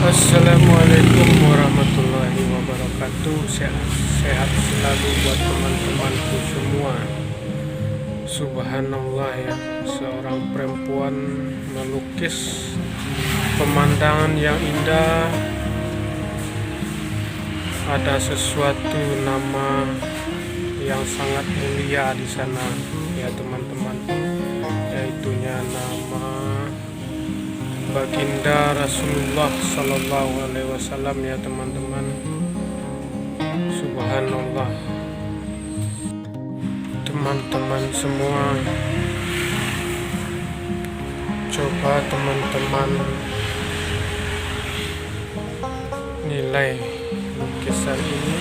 Assalamualaikum warahmatullahi wabarakatuh. Sehat selalu buat teman-temanku semua. Subhanallah ya, seorang perempuan melukis pemandangan yang indah. Ada sesuatu nama yang sangat mulia di sana ya teman-teman, yaitunya nama Baginda Rasulullah Sallallahu Alaihi Wasallam ya teman-teman. Subhanallah, teman-teman semua, coba teman-teman nilai lukisan ini.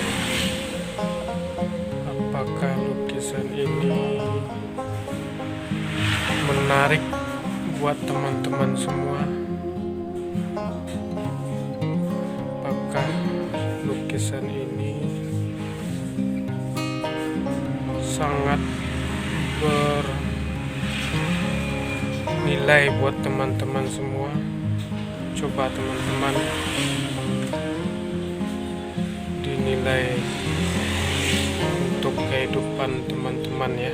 Apakah lukisan ini menarik buat teman-teman semua? Apakah lukisan ini sangat bernilai buat teman-teman semua? Coba teman-teman dinilai untuk kehidupan teman-teman ya.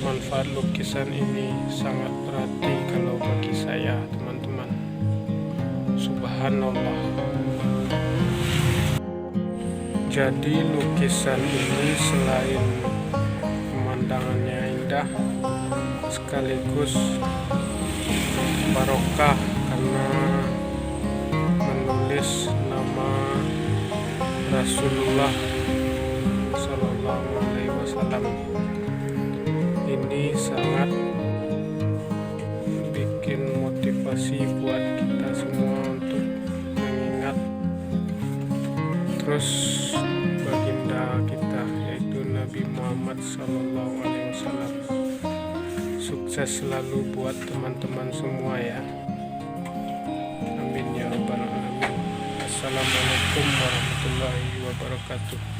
Manfaat lukisan ini sangat berarti kalau bagi saya teman-teman. Subhanallah. Jadi lukisan ini selain pemandangannya indah, sekaligus barokah karena menulis nama Rasulullah Sallallahu Alaihi Wasallam. Ini sangat bikin motivasi buat kita semua untuk mengingat terus baginda kita, yaitu Nabi Muhammad Sallallahu Alaihi Wasallam. Sukses selalu buat teman-teman semua ya. Amin ya rabbal alamin. Assalamualaikum warahmatullahi wabarakatuh.